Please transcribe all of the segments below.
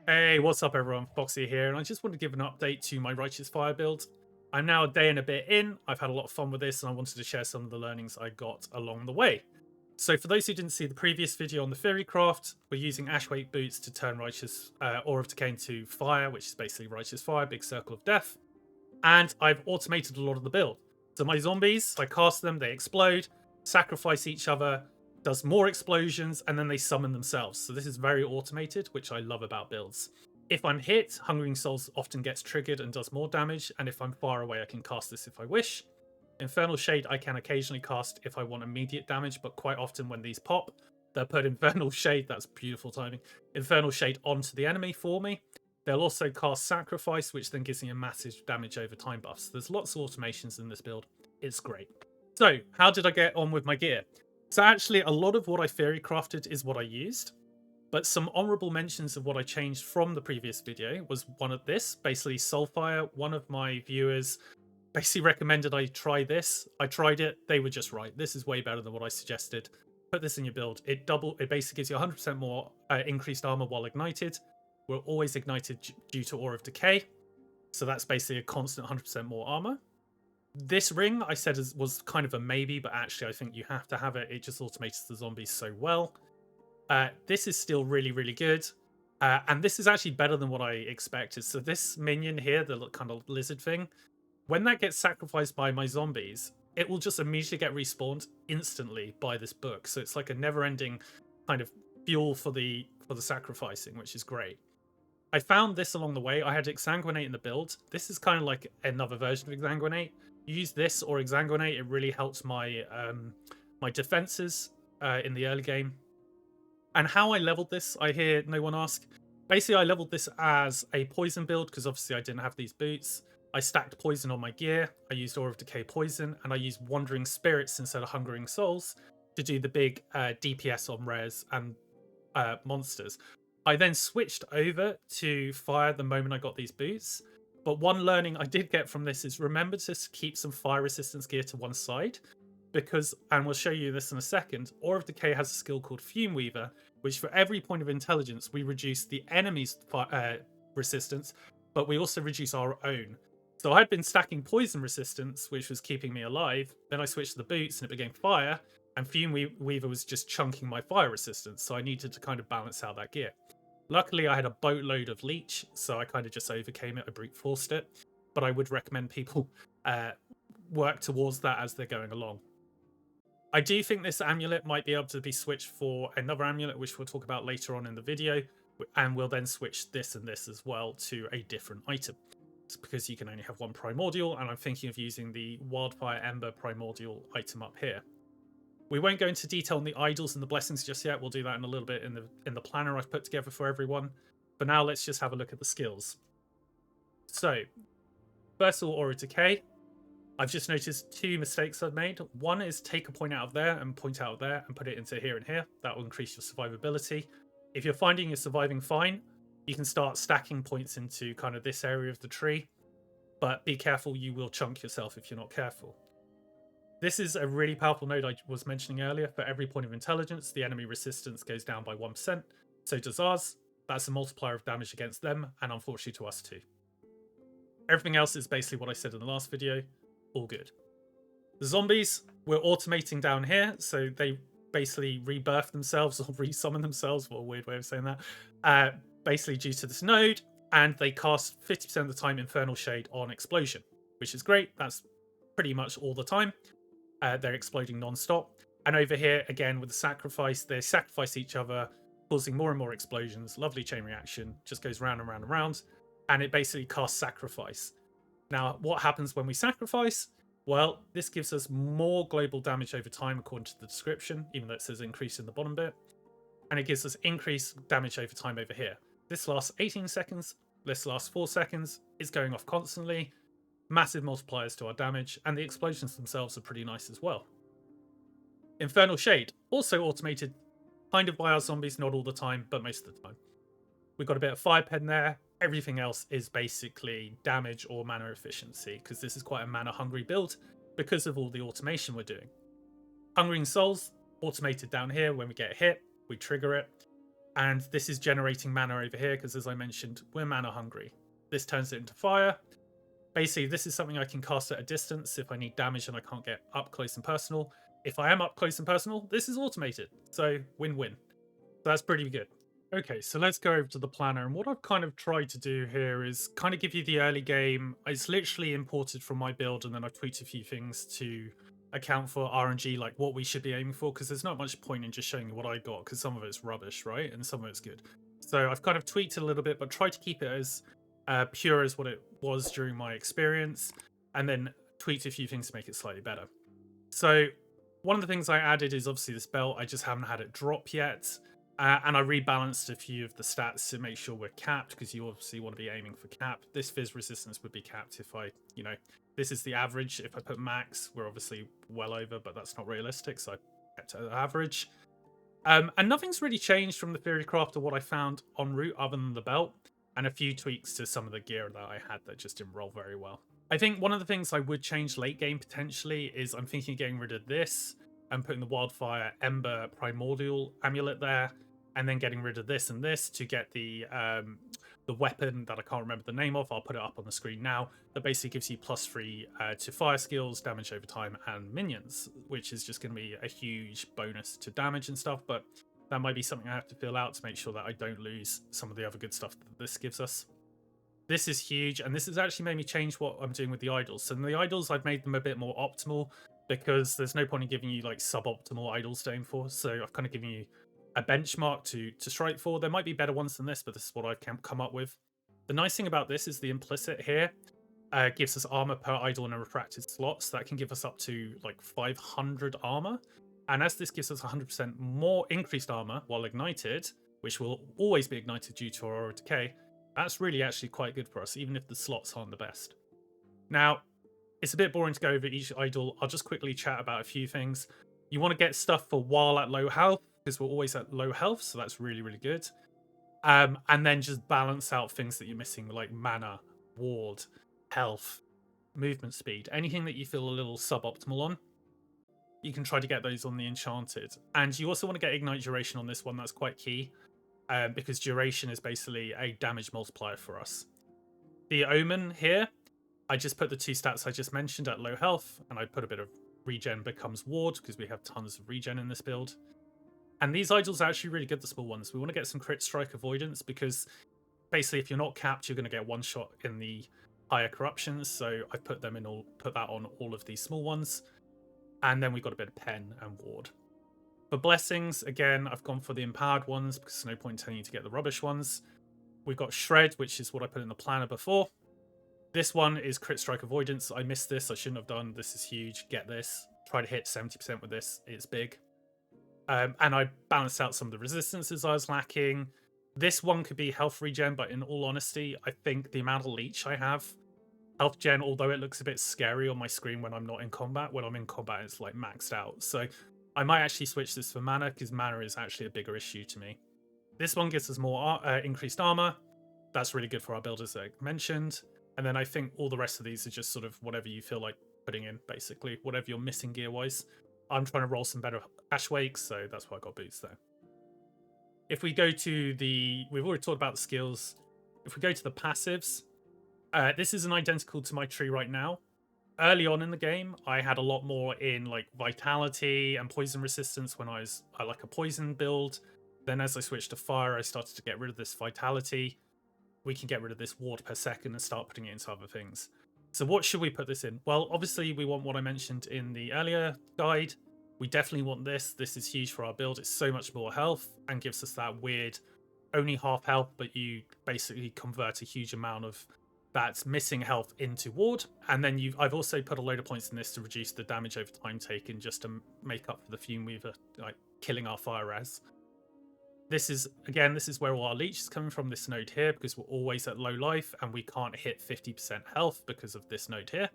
Hey, what's up everyone? Foxy here, and I just want to give an update to my Righteous Fire build. I'm now a day and a bit in. I've had a lot of fun with this, and I wanted to share some of the learnings I got along the way. So for those who didn't see the previous video on the Fury Craft, we're using Ashwake Boots to turn Righteous Aura of Decay into fire, which is basically Righteous Fire, big circle of death. And I've automated a lot of the build. So my zombies, I cast them, they explode, sacrifice each other, does more explosions, and then they summon themselves. So this is very automated, which I love about builds. If I'm hit, Hungering Souls often gets triggered and does more damage, and if I'm far away, I can cast this if I wish. Infernal Shade I can occasionally cast if I want immediate damage, but quite often when these pop, they'll put Infernal Shade, that's beautiful timing, Infernal Shade onto the enemy for me. They'll also cast Sacrifice, which then gives me a massive damage over time buff. So there's lots of automations in this build. It's great. So how did I get on with my gear? So actually, a lot of what I theory crafted is what I used, but some honorable mentions of what I changed from the previous video was one of this, basically Soulfire. One of my viewers basically recommended I try this. I tried it. They were just right. This is way better than what I suggested. Put this in your build. It basically gives you 100% more increased armor while ignited. We're always ignited due to Aura of Decay. So that's basically a constant 100% more armor. This ring I said was kind of a maybe, but actually I think you have to have it. It just automates the zombies so well. This is still really, really good. And this is actually better than what I expected. So this minion here, the kind of lizard thing, when that gets sacrificed by my zombies, it will just immediately get respawned instantly by this book. So it's like a never-ending kind of fuel for the sacrificing, which is great. I found this along the way. I had Exsanguinate in the build. This is kind of like another version of Exsanguinate. Use this or Exsanguinate. It really helps my my defenses in the early game. And how I leveled this, I hear no one ask. Basically, I leveled this as a poison build because obviously I didn't have these boots. I stacked poison on my gear. I used Aura of Decay poison, and I used Wandering Spirits instead of Hungering Souls to do the big DPS on rares and monsters. I then switched over to fire the moment I got these boots. But one learning I did get from this is remember to keep some fire resistance gear to one side. Because, and we'll show you this in a second, Aura of Decay has a skill called Fume Weaver, which for every point of intelligence, we reduce the enemy's resistance, but we also reduce our own. So I'd been stacking poison resistance, which was keeping me alive. Then I switched to the boots and it became fire, and Fume Weaver was just chunking my fire resistance. So I needed to kind of balance out that gear. Luckily, I had a boatload of leech, so I kind of just overcame it. I brute forced it, but I would recommend people work towards that as they're going along. I do think this amulet might be able to be switched for another amulet, which we'll talk about later on in the video, and we'll then switch this and this as well to a different item. It's because you can only have one primordial, and I'm thinking of using the Wildfire Ember primordial item up here. We won't go into detail on the idols and the blessings just yet. We'll do that in a little bit in the planner I've put together for everyone. For now, let's just have a look at the skills. So, first of all, Aura of Decay. I've just noticed two mistakes I've made. One is take a point out of there and point out there and put it into here and here. That will increase your survivability. If you're finding you're surviving fine, you can start stacking points into kind of this area of the tree. But be careful, you will chunk yourself if you're not careful. This is a really powerful node I was mentioning earlier. For every point of intelligence, the enemy resistance goes down by 1%. So does ours. That's a multiplier of damage against them, and unfortunately to us too. Everything else is basically what I said in the last video. All good. The zombies, we're automating down here, so they basically rebirth themselves or resummon themselves. What a weird way of saying that. Basically due to this node, and they cast 50% of the time Infernal Shade on Explosion, which is great. That's pretty much all the time. They're exploding non-stop. And over here, again, with the sacrifice, they sacrifice each other, causing more and more explosions. Lovely chain reaction. Just goes round and round and round. And it basically casts Sacrifice. Now, what happens when we sacrifice? Well, this gives us more global damage over time according to the description, even though it says increase in the bottom bit. And it gives us increased damage over time over here. This lasts 18 seconds. This lasts 4 seconds. It's going off constantly. Massive multipliers to our damage, and the explosions themselves are pretty nice as well. Infernal Shade, also automated kind of by our zombies, not all the time, but most of the time. We've got a bit of fire pen there. Everything else is basically damage or mana efficiency, because this is quite a mana hungry build because of all the automation we're doing. Hungering Souls, automated down here. When we get hit, we trigger it. And this is generating mana over here because, as I mentioned, we're mana hungry. This turns it into fire. Basically, this is something I can cast at a distance if I need damage and I can't get up close and personal. If I am up close and personal, this is automated. So win-win. That's pretty good. Okay, so let's go over to the planner. And what I've kind of tried to do here is kind of give you the early game. It's literally imported from my build, and then I've tweaked a few things to account for RNG, like what we should be aiming for, because there's not much point in just showing you what I got, because some of it's rubbish, right? And some of it's good. So I've kind of tweaked it a little bit, but tried to keep it as pure as what it was during my experience, and then tweaked a few things to make it slightly better. So one of the things I added is obviously this belt. I just haven't had it drop yet. And I rebalanced a few of the stats to make sure we're capped, because you obviously want to be aiming for cap. This fizz resistance would be capped if I, this is the average. If I put max, we're obviously well over, but that's not realistic, so I kept it at average. And nothing's really changed from the Theory Craft or what I found en route other than the belt, and a few tweaks to some of the gear that I had that just didn't roll very well. I think one of the things I would change late game potentially is I'm thinking of getting rid of this and putting the Wildfire Ember Primordial Amulet there, and then getting rid of this and this to get the weapon that I can't remember the name of. I'll put it up on the screen now. That basically gives you +3 to fire skills, damage over time, and minions, which is just going to be a huge bonus to damage and stuff. But that might be something I have to fill out to make sure that I don't lose some of the other good stuff that this gives us. This is huge, and this has actually made me change what I'm doing with the idols. So in the idols, I've made them a bit more optimal, because there's no point in giving you like suboptimal idols to aim for. So I've kind of given you a benchmark to strike for. There might be better ones than this, but this is what I've come up with. The nice thing about this is the implicit here gives us armor per idol in a refracted slot, so that can give us up to like 500 armor. And as this gives us 100% more increased armor while ignited, which will always be ignited due to Aurora Decay, that's really actually quite good for us, even if the slots aren't the best. Now, it's a bit boring to go over each idol. I'll just quickly chat about a few things. You want to get stuff for while at low health, because we're always at low health, so that's really, really good. And then just balance out things that you're missing, like mana, ward, health, movement speed, anything that you feel a little suboptimal on. You can try to get those on the enchanted. And you also want to get ignite duration on this one. That's quite key, because duration is basically a damage multiplier for us. The omen here, I just put the 2 stats I just mentioned at low health, and I put a bit of regen becomes ward, because we have tons of regen in this build. And these idols are actually really good, the small ones. We want to get some crit strike avoidance, because basically if you're not capped, you're going to get one shot in the higher corruptions. So I put that on all of these small ones. And then we've got a bit of pen and ward. For blessings, again, I've gone for the empowered ones, because there's no point in telling you to get the rubbish ones. We've got shred, which is what I put in the planner before. This one is crit strike avoidance. I missed this. I shouldn't have done. This is huge. Get this. Try to hit 70% with this. It's big. And I balanced out some of the resistances I was lacking. This one could be health regen, but in all honesty, I think the amount of leech I have, health gen, although it looks a bit scary on my screen when I'm not in combat, when I'm in combat, it's like maxed out. So I might actually switch this for mana, because mana is actually a bigger issue to me. This one gives us more increased armor. That's really good for our builders, that I mentioned. And then I think all the rest of these are just sort of whatever you feel like putting in, basically, whatever you're missing gear-wise. I'm trying to roll some better Ash Wakes, so that's why I got boots there. If we go to we've already talked about the skills. If we go to the passives, this isn't identical to my tree right now. Early on in the game, I had a lot more in like vitality and poison resistance when I like a poison build. Then as I switched to fire, I started to get rid of this vitality. We can get rid of this ward per second and start putting it into other things. So what should we put this in? Well, obviously we want what I mentioned in the earlier guide. We definitely want this. This is huge for our build. It's so much more health and gives us that weird only half health, but you basically convert a huge amount of that missing health into ward. And then I've also put a load of points in this to reduce the damage over time taken, just to make up for the Fume Weaver like killing our fire res. This is where all our leech is coming from, this node here, because we're always at low life and we can't hit 50% health because of this node here.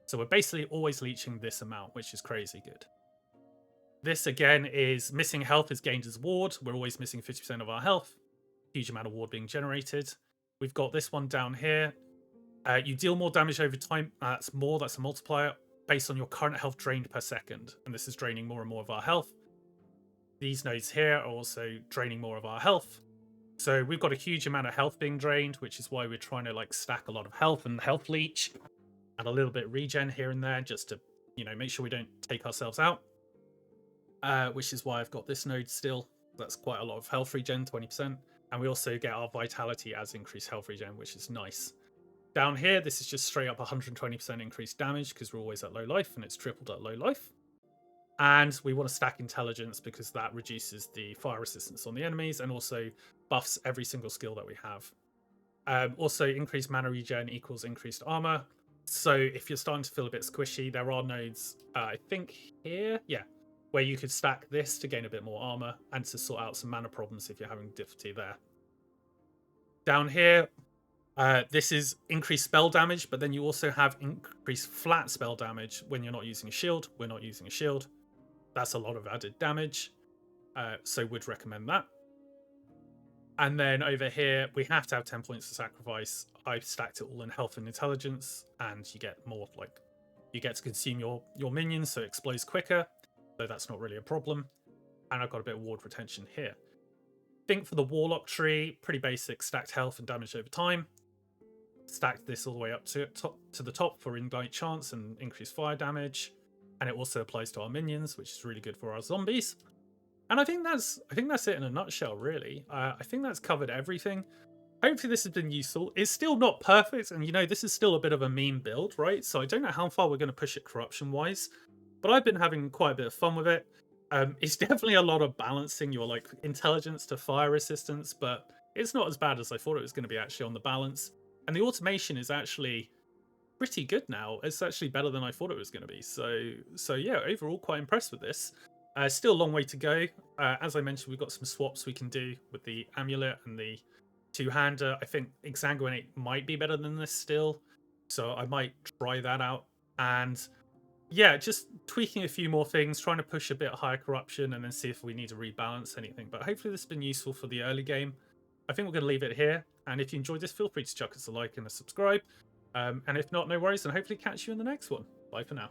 So we're basically always leeching this amount, which is crazy good. This again is missing health is gained as ward. We're always missing 50% of our health. Huge amount of ward being generated. We've got this one down here. You deal more damage over time. That's a multiplier based on your current health drained per second. And this is draining more and more of our health. These nodes here are also draining more of our health. So we've got a huge amount of health being drained, which is why we're trying to like stack a lot of health and health leech and a little bit regen here and there, just to, you know, make sure we don't take ourselves out. Which is why I've got this node still. That's quite a lot of health regen, 20%. And we also get our vitality as increased health regen, which is nice. Down here, this is just straight up 120% increased damage because we're always at low life and it's tripled at low life. And we want to stack intelligence because that reduces the fire resistance on the enemies and also buffs every single skill that we have. Also, increased mana regen equals increased armor. So if you're starting to feel a bit squishy, there are nodes, I think here, yeah, where you could stack this to gain a bit more armor and to sort out some mana problems if you're having difficulty there. Down here, this is increased spell damage, but then you also have increased flat spell damage when you're not using a shield. We're not using a shield. That's a lot of added damage, so would recommend that. And then over here, we have to have 10 points to sacrifice. I've stacked it all in health and intelligence, and you get more, like, you get to consume your minions, so it explodes quicker, so that's not really a problem. And I've got a bit of ward retention here. I think for the Warlock tree, pretty basic, stacked health and damage over time. Stacked this all the way up to the top for Ignite Chance and increased fire damage. And it also applies to our minions, which is really good for our zombies. And I think that's it in a nutshell, really. I think that's covered everything. Hopefully this has been useful. It's still not perfect, and you know, this is still a bit of a meme build, right? So I don't know how far we're going to push it corruption-wise, but I've been having quite a bit of fun with it. It's definitely a lot of balancing your like intelligence to fire resistance, but it's not as bad as I thought it was going to be actually on the balance. And the automation is actually pretty good now. It's actually better than I thought it was going to be. So yeah, overall quite impressed with this. Still a long way to go. As I mentioned, we've got some swaps we can do with the amulet and the two-hander. I think Exsanguinate might be better than this still, so I might try that out. And yeah, just tweaking a few more things, trying to push a bit higher corruption, and then see if we need to rebalance anything. But hopefully this has been useful for the early game. I think we're going to leave it here. And if you enjoyed this, feel free to chuck us a like and a subscribe. And if not, no worries, and hopefully catch you in the next one. Bye for now.